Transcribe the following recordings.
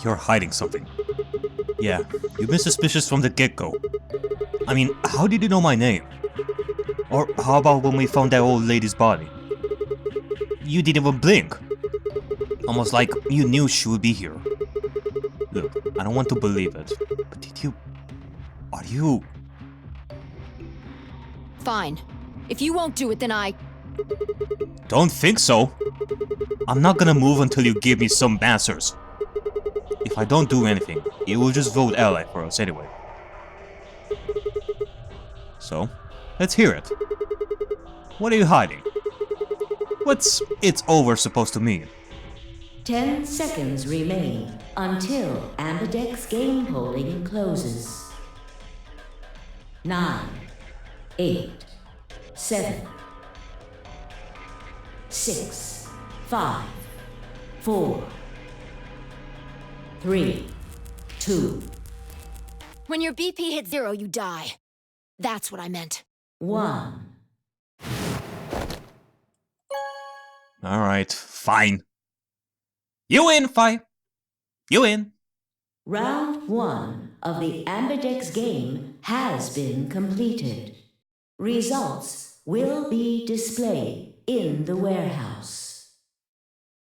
You're hiding something. Yeah, you've been suspicious from the get-go. I mean, how did you know my name? Or how about when we found that old lady's body? You didn't even blink. Almost like you knew she would be here. Look, I don't want to believe it, but did you... Are you... Fine. If you won't do it, then I... Don't think so. I'm not gonna move until you give me some answers. If I don't do anything, you will just vote ally for us anyway. So, let's hear it. What are you hiding? What's "it's over" supposed to mean? 10 seconds remain until Ambidex game polling closes. 9, 8, 7, 6, 5, 4, 3, 2, When your BP hits 0, you die. That's what I meant. 1. Alright, fine. You win, Fi. You win. Round 1 of the Ambidex game has been completed. Results will be displayed in the warehouse.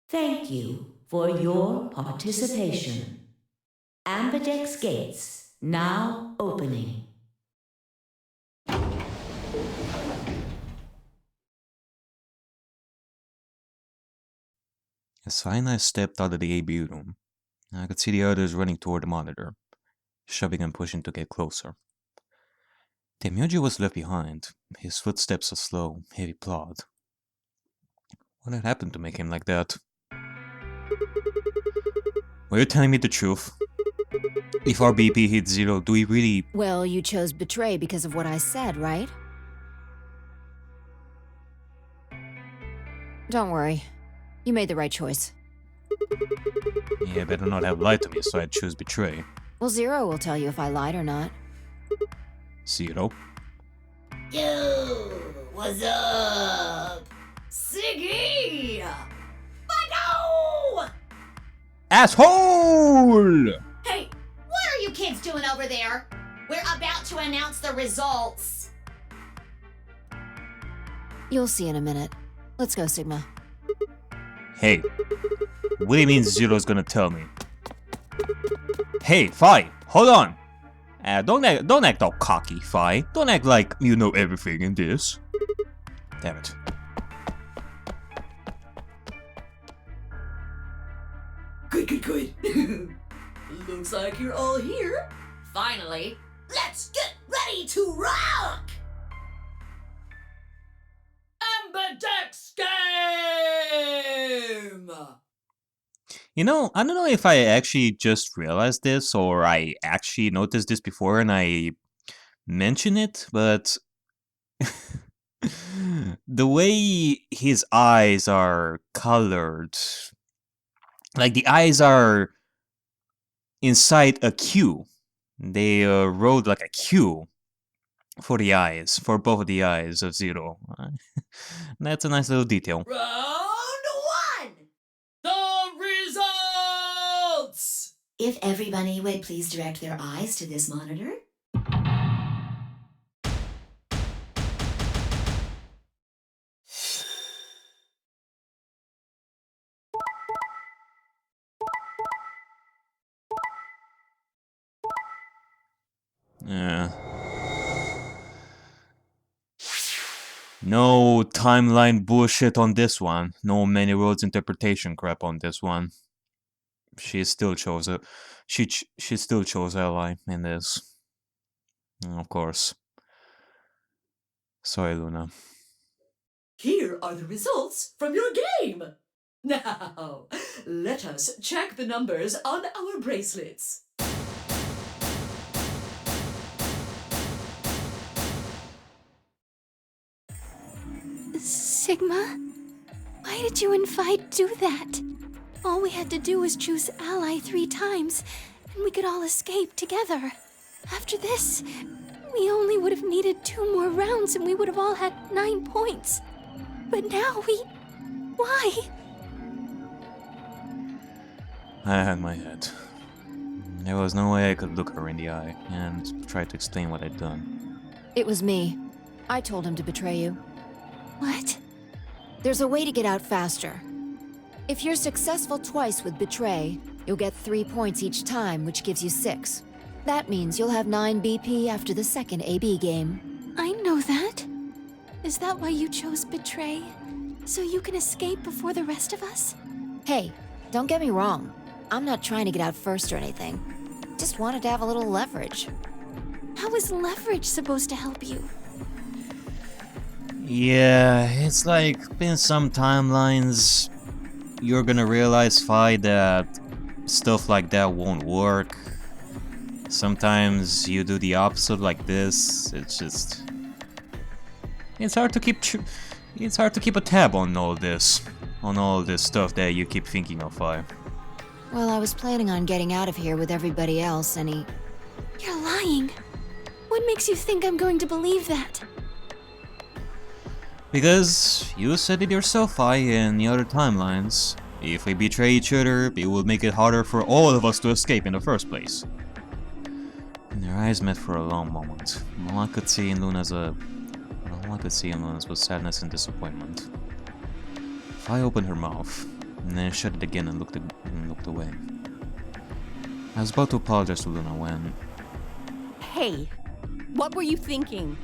Thank you for your participation. Ambidex gates now opening. As Fi and I stepped out of the AB room, I could see the others running toward the monitor, shoving and pushing to get closer. Tenmyouji was left behind, his footsteps a slow, heavy plod. What had happened to make him like that? Were you telling me the truth? If our BP hits 0, do we really... Well, you chose betray because of what I said, right? Don't worry. You made the right choice. Yeah, better not have lied to me, so I'd choose betray. Well, 0 will tell you if I lied or not. 0. Yo, what's up? Siggy! But Asshole! Hey, what are you kids doing over there? We're about to announce the results. You'll see in a minute. Let's go, Sigma. Hey, what do you mean 0 is gonna tell me? Hey, Fi, hold on! Don't act all cocky, Fi. Don't act like you know everything in this. Damn it. Good. Looks like you're all here. Finally, let's get ready to rock! Ambidex game! You know, I don't know if I actually just realized this or I actually noticed this before and I mention it, but the way his eyes are colored, like the eyes are inside a Q. They wrote like a Q for the eyes, for both of the eyes of 0. That's a nice little detail. Round 1! The results! If everybody would please direct their eyes to this monitor. Yeah. No timeline bullshit on this one. No many roads interpretation crap on this one. She still chose a she still chose ally in this. Of course. Sorry, Luna. Here are the results from your game. Now, let us check the numbers on our bracelets. Sigma? Why did you and Phi do that? All we had to do was choose ally 3 times, and we could all escape together. After this, we only would have needed 2 more rounds and we would have all had 9 points. But now why? I had my head. There was no way I could look her in the eye and try to explain what I'd done. It was me. I told him to betray you. What? There's a way to get out faster. If you're successful twice with betray, you'll get 3 points each time, which gives you 6. That means you'll have 9 BP after the second AB game. I know that. Is that why you chose betray? So you can escape before the rest of us? Hey, don't get me wrong. I'm not trying to get out first or anything. Just wanted to have a little leverage. How is leverage supposed to help you? Yeah, it's like in some timelines, you're gonna realize, Fi, that stuff like that won't work. Sometimes you do the opposite like this. It's hard to keep a tab on all this stuff that you keep thinking of, Fi. Well, I was planning on getting out of here with everybody else, and he... You're lying. What makes you think I'm going to believe that? Because you said it yourself, Fi, in the other timelines. If we betray each other, it will make it harder for all of us to escape in the first place. And their eyes met for a long moment. All I could see in Luna's was sadness and disappointment. Fi opened her mouth, and then shut it again and looked away. I was about to apologize to Luna when... Hey, what were you thinking?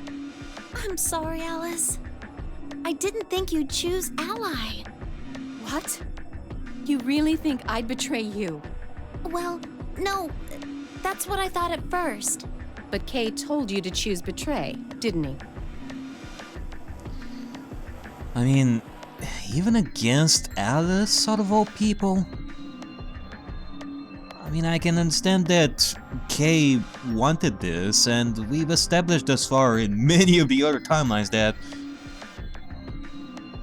I'm sorry, Alice. I didn't think you'd choose ally. What? You really think I'd betray you? Well, no. That's what I thought at first. But Kay told you to choose betray, didn't he? I mean, even against Alice, out of all people? I mean, I can understand that Kay wanted this, and we've established thus far in many of the other timelines that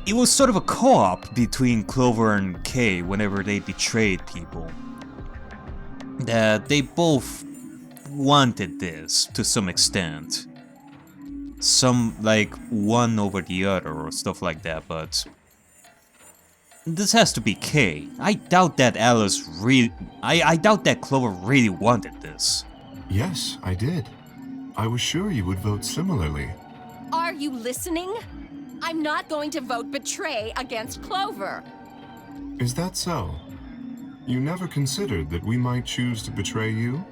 it was sort of a co-op between Clover and Kay whenever they betrayed people. That they both wanted this to some extent. Some, like, one over the other or stuff like that, but... This has to be Kay. I doubt that Alice really... I doubt that Clover really wanted this. Yes, I did. I was sure you would vote similarly. Are you listening? I'm not going to vote betray against Clover. Is that so? You never considered that we might choose to betray you?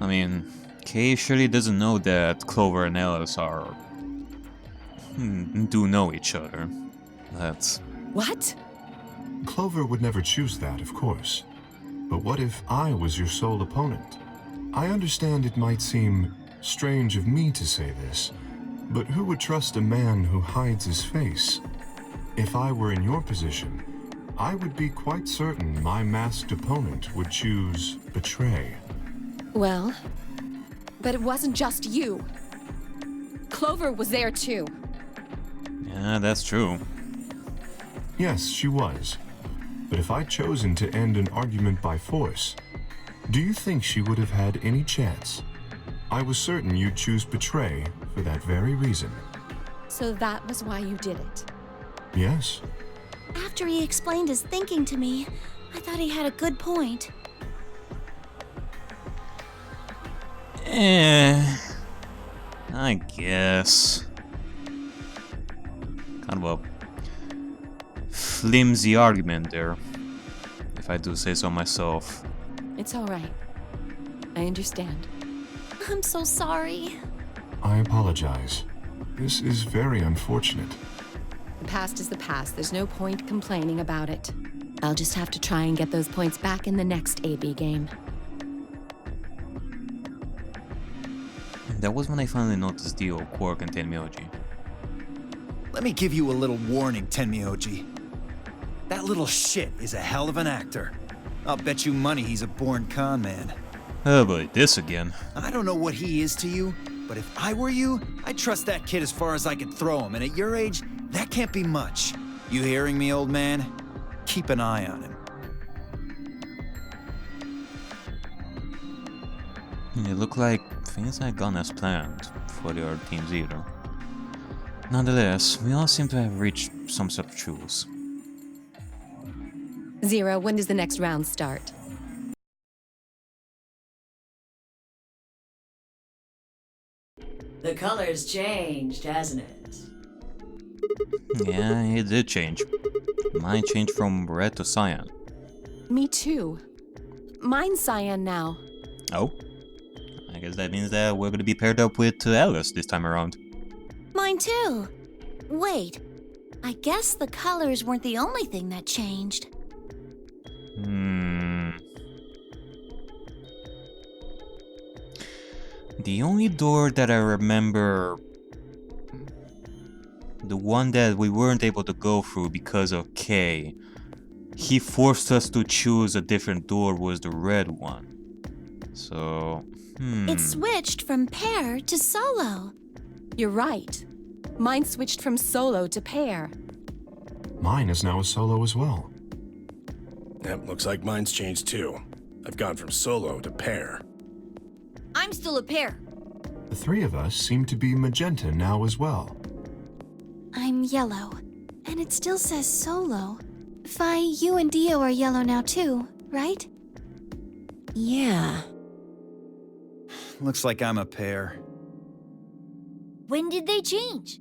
I mean, Kay surely doesn't know that Clover and Alice are... do know each other. That's... What? Clover would never choose that, of course. But what if I was your sole opponent? I understand it might seem strange of me to say this, but who would trust a man who hides his face? If I were in your position, I would be quite certain my masked opponent would choose betray. Well, but it wasn't just you. Clover was there too. Yeah, that's true. Yes, she was. But if I'd chosen to end an argument by force, do you think she would have had any chance? I was certain you'd choose betray for that very reason. So that was why you did it. Yes. After he explained his thinking to me, I thought he had a good point. I guess. Kind of a flimsy argument there, if I do say so myself. It's all right. I understand. I'm so sorry. I apologize. This is very unfortunate. The past is the past. There's no point complaining about it. I'll just have to try and get those points back in the next AB game. That was when I finally noticed the old Quark and Tenmyouji. Let me give you a little warning, Tenmyouji. That little shit is a hell of an actor. I'll bet you money he's a born con man. Oh boy, this again. I don't know what he is to you, but if I were you, I'd trust that kid as far as I could throw him, and at your age, that can't be much. You hearing me, old man? Keep an eye on him. It looked like things had gone as planned for the other teams either. Nonetheless, we all seem to have reached some sort of truce. Zero, when does the next round start? The color's changed, hasn't it? Yeah, it did change. Mine changed from red to cyan. Me too. Mine's cyan now. Oh? I guess that means that we're gonna be paired up with Alice this time around. Mine too. Wait, I guess the colors weren't the only thing that changed. The only door that I remember... The one that we weren't able to go through because of K. He forced us to choose a different door was the red one. So... It switched from pair to solo. You're right. Mine switched from solo to pair. Mine is now a solo as well. Yep, looks like mine's changed too. I've gone from solo to pair. I'm still a pair. The three of us seem to be magenta now as well. I'm yellow, and it still says solo. Fi, you and Dio are yellow now too, right? Yeah. Looks like I'm a pair. When did they change?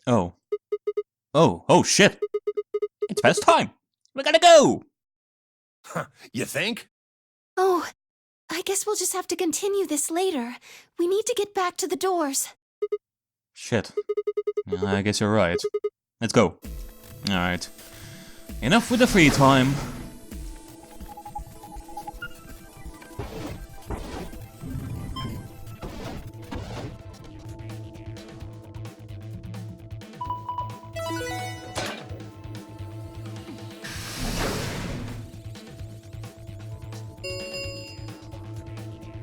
Oh. Oh shit! It's past time! We gotta go! Huh, you think? Oh, I guess we'll just have to continue this later. We need to get back to the doors. Shit. I guess you're right. Let's go. Alright. Enough with the free time.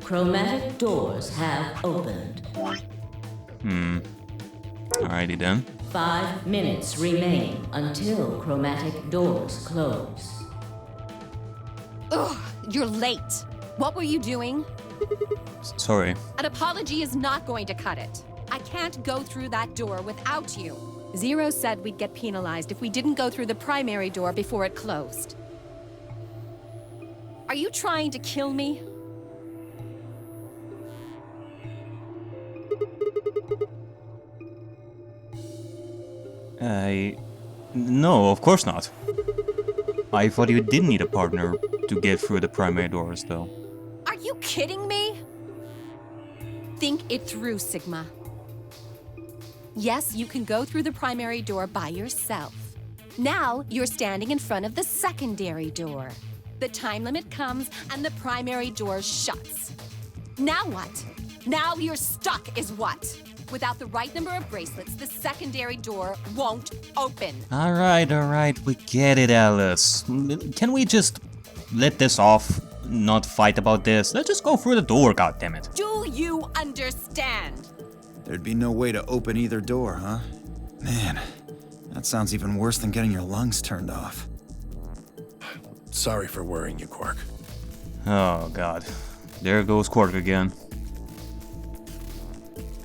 Chromatic doors have opened. Alrighty then. 5 minutes remain until chromatic doors close. Ugh, you're late. What were you doing? Sorry. An apology is not going to cut it. I can't go through that door without you. Zero said we'd get penalized if we didn't go through the primary door before it closed. Are you trying to kill me? No, of course not. I thought you did need a partner to get through the primary doors, though. Are you kidding me? Think it through, Sigma. Yes, you can go through the primary door by yourself. Now, you're standing in front of the secondary door. The time limit comes and the primary door shuts. Now what? Now you're stuck is what? Without the right number of bracelets, the secondary door won't open. Alright, we get it, Alice. Can we just let this off? Not fight about this? Let's just go through the door, goddammit. Do you understand? There'd be no way to open either door, huh? Man, that sounds even worse than getting your lungs turned off. Sorry for worrying you, Quark. Oh god. There goes Quark again.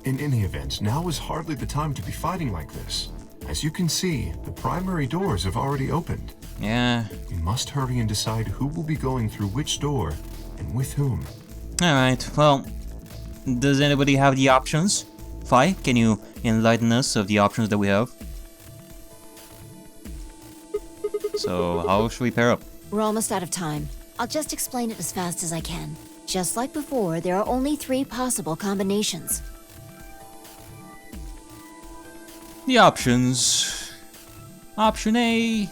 In any event, now is hardly the time to be fighting like this. As you can see, the primary doors have already opened. Yeah. We must hurry and decide who will be going through which door and with whom. Alright, well, does anybody have the options? Fi, can you enlighten us of the options that we have? So, how should we pair up? We're almost out of time. I'll just explain it as fast as I can. Just like before, there are only 3 possible combinations. The options. Option A.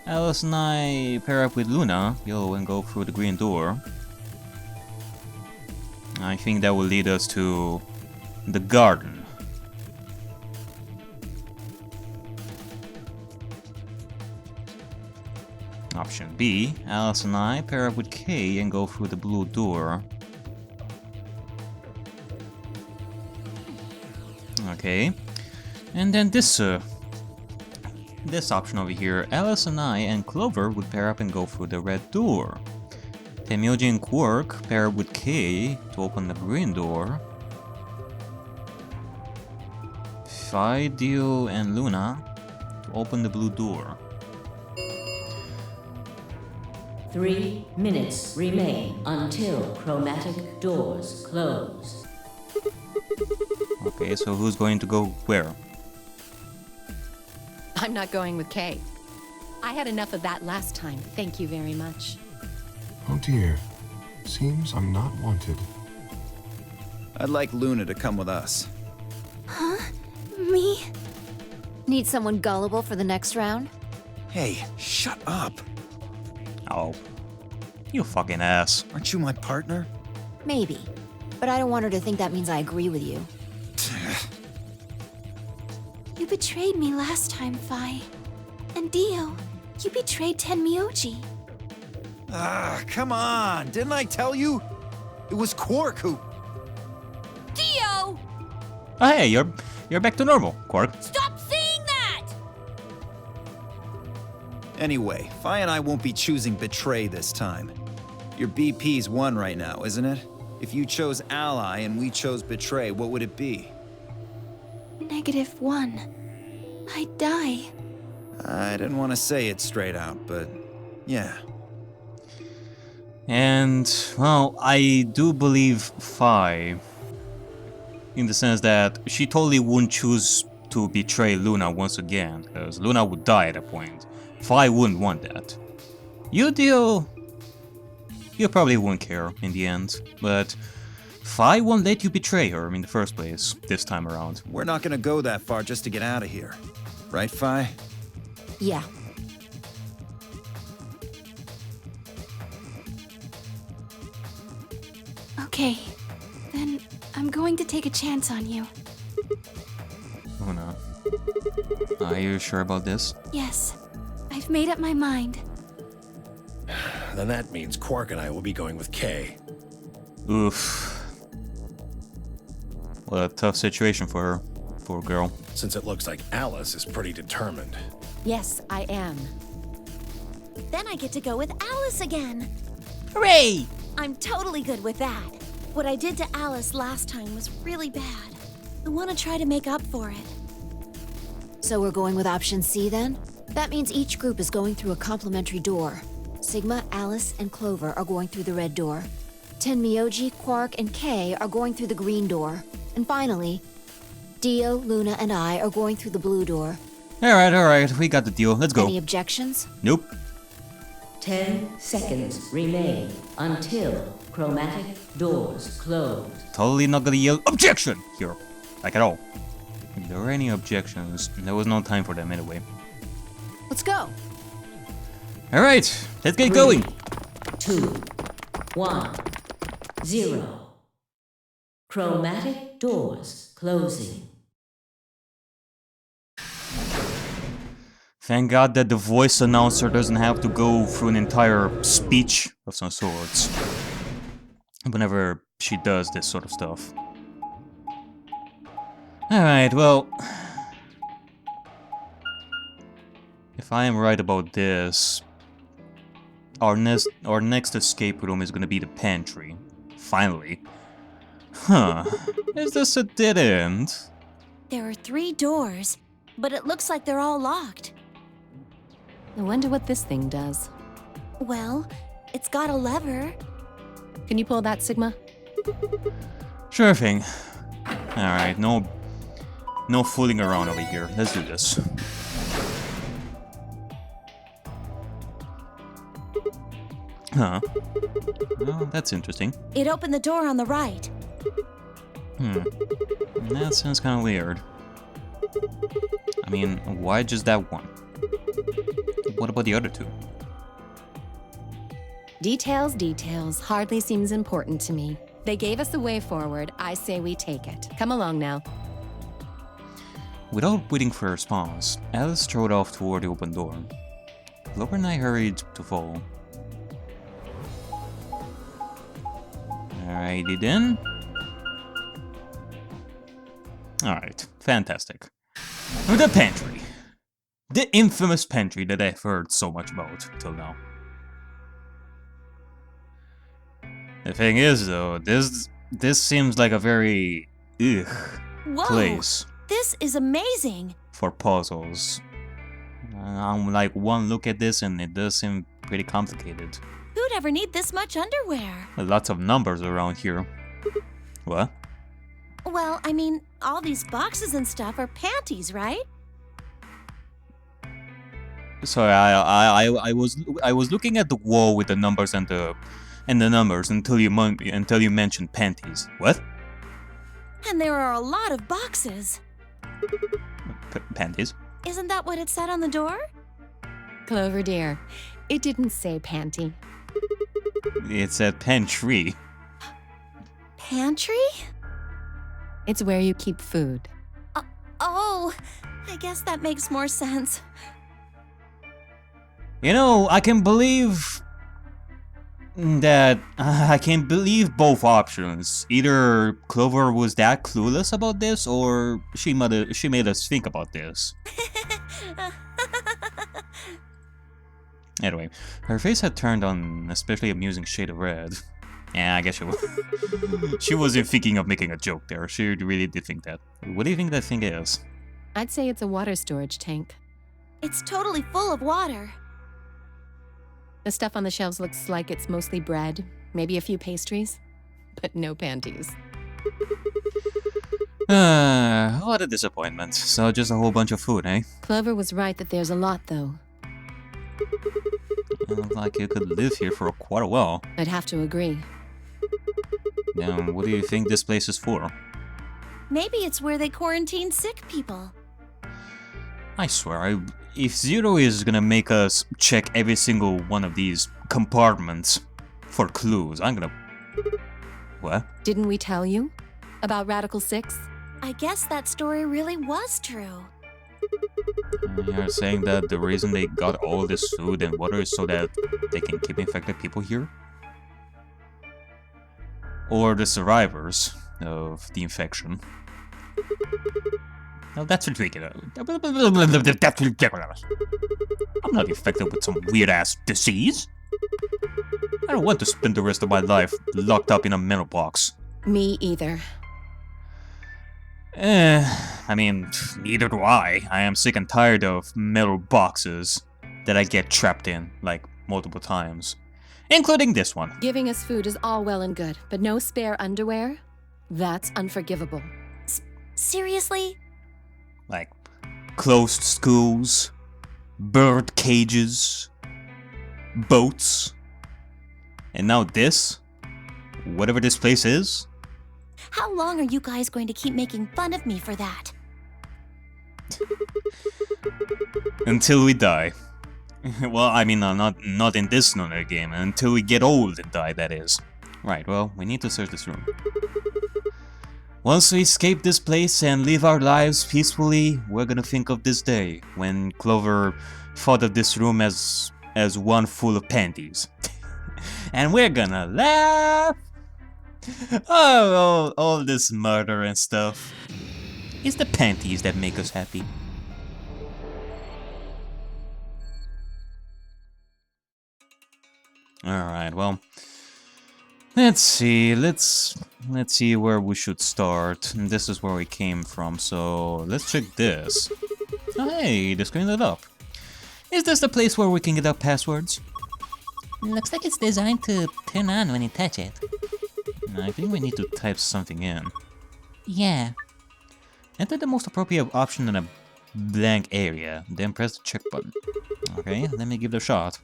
Alice and I pair up with Luna, yellow, and go through the green door. I think that will lead us to the garden. Option B. Alice and I pair up with K and go through the blue door. Okay. And then this option over here, Alice and I and Clover would pair up and go through the red door. Tenmyouji and Quark pair up with K to open the green door. Fi, Dio, and Luna to open the blue door. 3 minutes remain until chromatic doors close. Okay, so who's going to go where? I'm not going with Kay. I had enough of that last time. Thank you very much. Oh dear. Seems I'm not wanted. I'd like Luna to come with us. Huh? Me? Need someone gullible for the next round? Hey, shut up. Oh. You fucking ass. Aren't you my partner? Maybe. But I don't want her to think that means I agree with you. You betrayed me last time, Fi. And Dio, you betrayed Tenmyouji. Ah, come on. Didn't I tell you? It was Quark who... Dio! Oh, hey, you're back to normal, Quark. Stop saying that! Anyway, Fi and I won't be choosing Betray this time. Your BP's 1 right now, isn't it? If you chose Ally and we chose Betray, what would it be? -1. I'd die. I didn't want to say it straight out, but yeah. And, well, I do believe Fi, in the sense that she totally wouldn't choose to betray Luna once again, because Luna would die at a point. Fi wouldn't want that. You, Dio, you probably wouldn't care in the end, but Fi won't let you betray her in the first place, this time around. We're not gonna go that far just to get out of here. Right, Fi? Yeah. Okay, then I'm going to take a chance on you. Oh no. Are you sure about this? Yes, I've made up my mind. Then that means Quark and I will be going with Kay. Oof. What a tough situation for her. Poor girl. Since it looks like Alice is pretty determined. Yes, I am. Then I get to go with Alice again. Hooray! I'm totally good with that. What I did to Alice last time was really bad. I want to try to make up for it. So we're going with option C then? That means each group is going through a complementary door. Sigma, Alice, and Clover are going through the red door. Tenmyouji, Quark, and Kay are going through the green door. And finally, Dio, Luna, and I are going through the blue door. Alright, we got the deal. Let's go. Any objections? Nope. 10 seconds remain until chromatic doors close. Totally not gonna yell OBJECTION here. Like at all. If there were any objections, there was no time for them anyway. Let's go. Alright, let's get going. 2, 1, 0. Chromatic doors closing. Thank God that the voice announcer doesn't have to go through an entire speech of some sorts whenever she does this sort of stuff. Alright, well, if I am right about this, our next escape room is gonna be the pantry. Finally. Huh. Is this a dead end? There are 3 doors, but it looks like they're all locked. I wonder what this thing does. Well, it's got a lever. Can you pull that, Sigma? Sure thing. Alright, no fooling around over here. Let's do this. Huh. Well, that's interesting. It opened the door on the right. That sounds kind of weird. I mean, why just that one? What about the other 2? Details hardly seems important to me. They gave us the way forward. I say we take it. Come along now. Without waiting for a response, Alice strode off toward the open door. Clover and I hurried to follow. Alrighty then. Alright, fantastic. The pantry. The infamous pantry that I've heard so much about till now. The thing is though, this seems like a very Whoa! place This is amazing. for puzzles. I'm like one look at this and it does seem pretty complicated. Who'd ever need this much underwear? Lots of numbers around here. What? Well, I mean, all these boxes and stuff are panties, right? Sorry, I was looking at the wall with the numbers and the numbers until you mentioned panties. What? And there are a lot of boxes. Panties? Isn't that what it said on the door? Clover dear, it didn't say panty. It said pantry. Pantry? It's where you keep food. Oh, I guess that makes more sense. You know, I can believe both options. Either Clover was that clueless about this, or she made us think about this. Anyway, her face had turned on an especially amusing shade of red. Yeah, I guess she wasn't thinking of making a joke there. She really did think that. What do you think that thing is? I'd say it's a water storage tank. It's totally full of water. The stuff on the shelves looks like it's mostly bread, maybe a few pastries, but no panties. What a disappointment. So just a whole bunch of food, eh? Clover was right that there's a lot, though. Like you could live here for quite a while. I'd have to agree. Now, what do you think this place is for? Maybe it's where they quarantine sick people. I swear, if Zero is gonna make us check every single one of these compartments for clues, I'm gonna... What? Didn't we tell you about Radical 6? I guess that story really was true. You're saying that the reason they got all this food and water is so that they can keep infected people here? Or the survivors of the infection? No, that's ridiculous. That's ridiculous. I'm not infected with some weird-ass disease. I don't want to spend the rest of my life locked up in a metal box. Me either. I mean, neither do I. I am sick and tired of metal boxes that I get trapped in, like, multiple times. Including this one. Giving us food is all well and good, but no spare underwear? That's unforgivable. Seriously? Like, closed schools, bird cages, boats, and now this? Whatever this place is? How long are you guys going to keep making fun of me for that? Until we die. Well, I mean, not in this Nonary game. Until we get old and die, that is. Right, well, we need to search this room. Once we escape this place and live our lives peacefully, we're gonna think of this day, when Clover thought of this room as one full of panties. And we're gonna laugh! Oh, all this murder and stuff. It's the panties that make us happy. Alright, well, let's see where we should start. This is where we came from, so let's check this. Oh, hey, the screen lit up. Is this the place where we can get our passwords? Looks like it's designed to turn on when you touch it. I think we need to type something in. Yeah. Enter the most appropriate option in a blank area, then press the check button. Okay, let me give it a shot.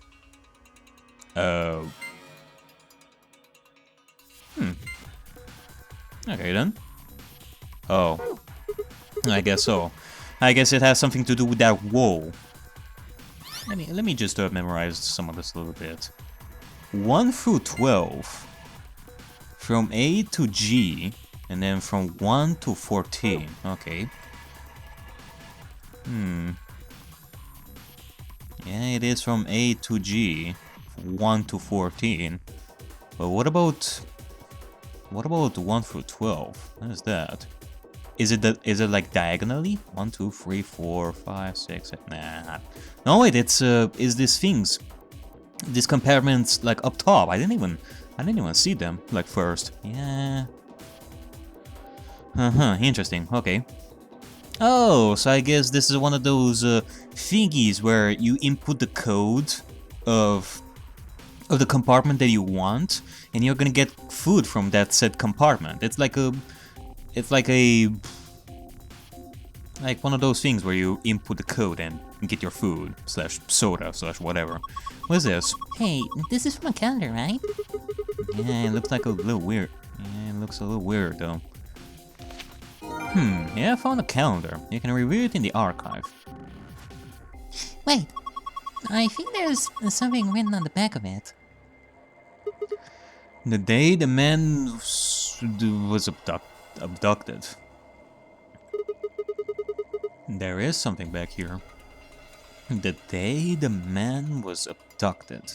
Okay then. Oh. I guess so. I guess it has something to do with that wall. Let me just memorize some of this a little bit. 1 through 12. From A to G, and then from 1 to 14. Okay. Yeah, it is from A to G, 1 to 14. But what about 1 through 12? What is that? Is it like diagonally? 1, 2, 3, 4, 5, 6. Nah. No, wait. It's is these things, these compartments like up top. I didn't even see them, like, first. Yeah. Interesting. Okay. Oh, so I guess this is one of those thingies where you input the code of of the compartment that you want, and you're gonna get food from that said compartment. It's like one of those things where you input the code and get your food slash soda slash whatever. What is this? Hey, this is from a calendar, right? Yeah, it looks like a little weird. Yeah, it looks a little weird though. Yeah, I found a calendar. You can review it in the archive. Wait, I think there's something written on the back of it. The day the man was abducted. There is something back here. The day the man was abducted.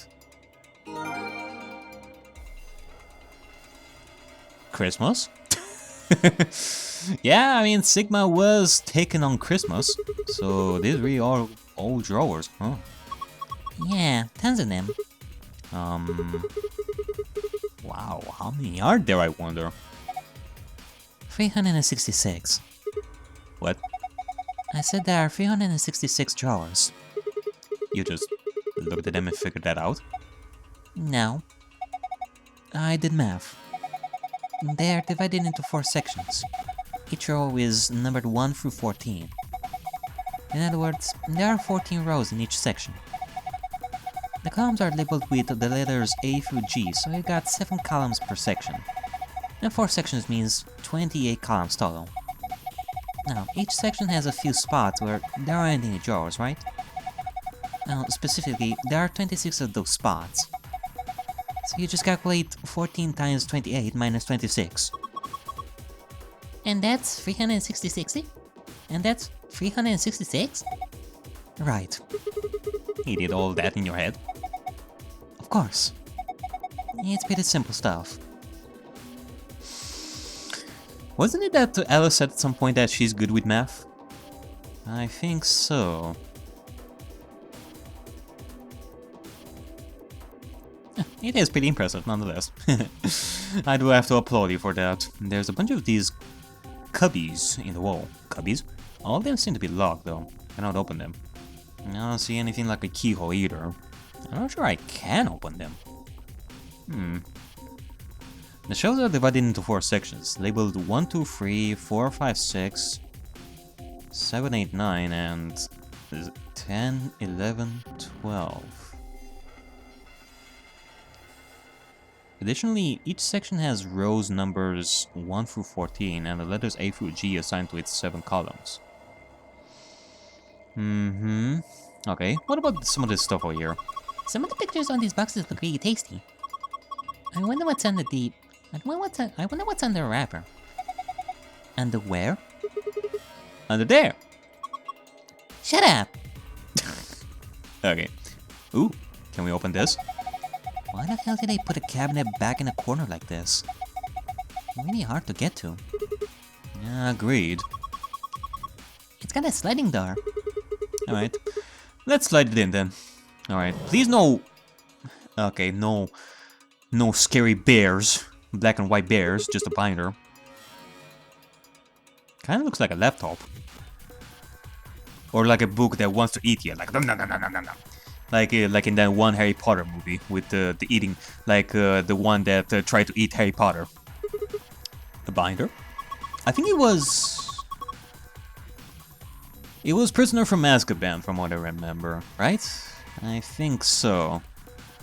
Christmas? Yeah, I mean, Sigma was taken on Christmas, so these really are old drawers, huh? Yeah, tons of them. Wow, how many are there, I wonder? 366. What? I said there are 366 drawers. You just looked at them and figured that out? No. I did math. They are divided into 4 sections. Each row is numbered 1 through 14. In other words, there are 14 rows in each section. The columns are labeled with the letters A through G, so you got 7 columns per section. And 4 sections means 28 columns total. Now, each section has a few spots where there aren't any drawers, right? Now, specifically, there are 26 of those spots. So you just calculate 14 times 28 minus 26. And that's 366? And that's 366? Right. You did all that in your head? Of course. It's pretty simple stuff. Wasn't it that Alice said at some point that she's good with math? I think so. It is pretty impressive, nonetheless. I do have to applaud you for that. There's a bunch of these cubbies in the wall. Cubbies? All of them seem to be locked, though. I cannot open them. I don't see anything like a keyhole either. I'm not sure I can open them. The shelves are divided into 4 sections, labeled 1, 2, 3, 4, 5, 6, 7, 8, 9, and 10, 11, 12. Additionally, each section has rows numbers 1 through 14 and the letters A through G assigned to its 7 columns. Okay, what about some of this stuff over here? Some of the pictures on these boxes look really tasty. I wonder what's under the... I wonder what's under the wrapper. Under where? Under there! Shut up! Okay. Ooh, can we open this? Why the hell did they put a cabinet back in a corner like this? Really hard to get to. Yeah, agreed. It's got a sliding door. Alright. Let's slide it in then. Alright. Please no... Okay, no scary bears. Black and white bears, just a binder. Kinda looks like a laptop. Or like a book that wants to eat you, like nom, nom, nom, nom, nom, nom. Like in that one Harry Potter movie with the eating, like the one that tried to eat Harry Potter. The binder? I think it was Prisoner from Azkaban, from what I remember, right? I think so.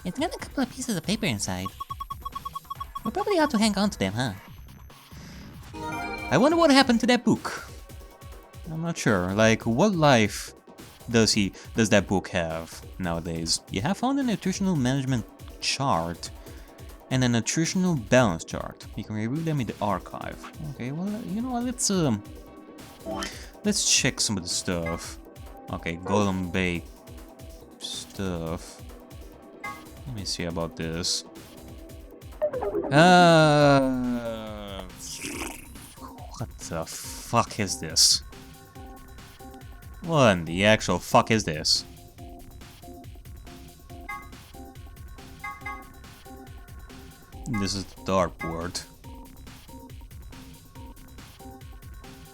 It's got a couple of pieces of paper inside. We probably ought to hang on to them, huh? I wonder what happened to that book. I'm not sure. Like, what life does that book have nowadays? You have found a nutritional management chart and a nutritional balance chart. You can review them in the archive. Okay, well, you know what? Let's check some of the stuff. Okay, Golem Bay stuff. Let me see about this. What the fuck is this? What in the actual fuck is this? This is the dartboard.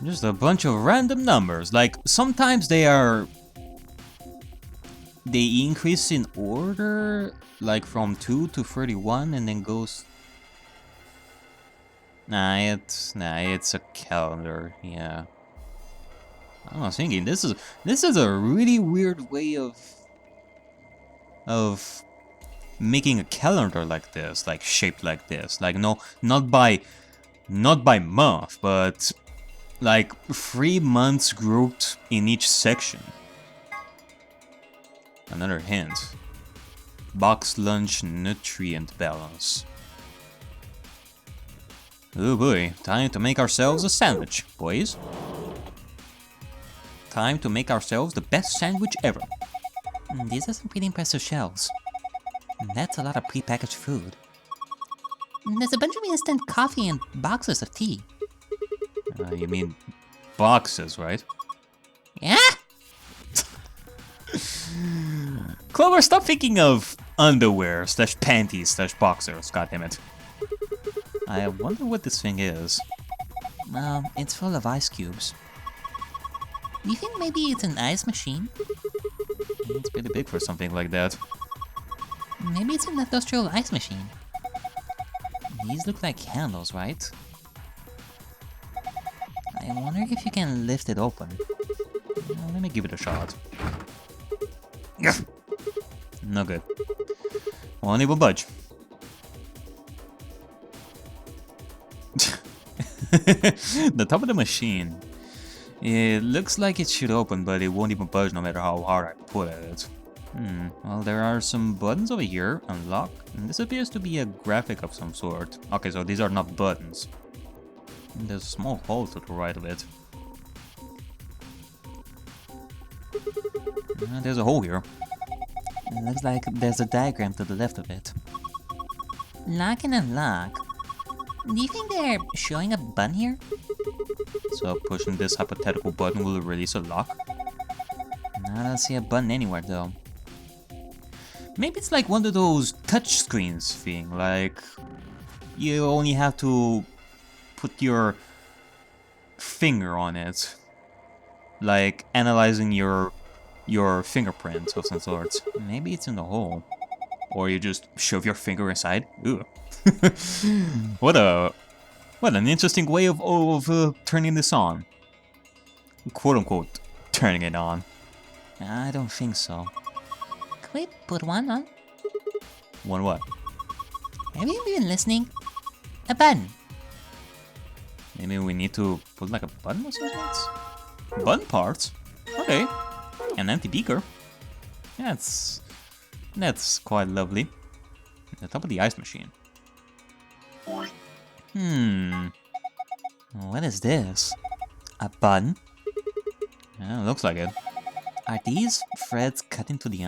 Just a bunch of random numbers. Like, sometimes they are they increase in order, like from 2 to 31, and then goes. Nah, it's a calendar. Yeah. I was thinking this is a really weird way of making a calendar like this, like shaped like this, like no, not by month, but like 3 months grouped in each section. Another hint: box lunch nutrient balance. Oh boy, time to make ourselves a sandwich, boys. Time to make ourselves the best sandwich ever. These are some pretty impressive shelves. That's a lot of prepackaged food. There's a bunch of instant coffee and boxes of tea. You mean boxes, right? Yeah? Clover, stop thinking of underwear / panties / boxers, goddammit. I wonder what this thing is. It's full of ice cubes. Do you think maybe it's an ice machine? It's pretty big for something like that. Maybe it's an industrial ice machine. These look like handles, right? I wonder if you can lift it open. Well, let me give it a shot. No good. Won't even budge. The top of the machine. It looks like it should open, but it won't even budge no matter how hard I pull at it. Well, there are some buttons over here. Unlock. And this appears to be a graphic of some sort. Okay, so these are not buttons. There's a small hole to the right of it. There's a hole here. It looks like there's a diagram to the left of it. Lock and unlock. Do you think they're showing a button here? So pushing this hypothetical button will release a lock? I don't see a button anywhere though. Maybe it's like one of those touch screens thing, like you only have to put your finger on it, like analyzing your fingerprints of some sort. Maybe it's in the hole, or you just shove your finger inside. Ooh. What an interesting way of turning this on, quote unquote, turning it on. I don't think so. Could we put one on? One what? Have you been listening? A button. Maybe we need to put like a button or something? Button parts? Okay. An empty beaker. That's quite lovely. The top of the ice machine. What is this? A button? Yeah, looks like it. Are these threads cut into the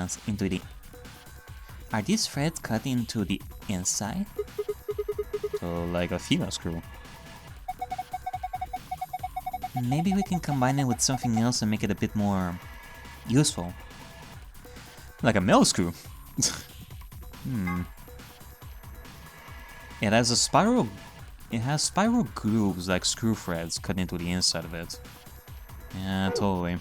Are these threads cut into the inside? So like a female screw. Maybe we can combine it with something else and make it a bit more useful. Like a male screw. It has spiral grooves like screw threads cut into the inside of it. Yeah, totally.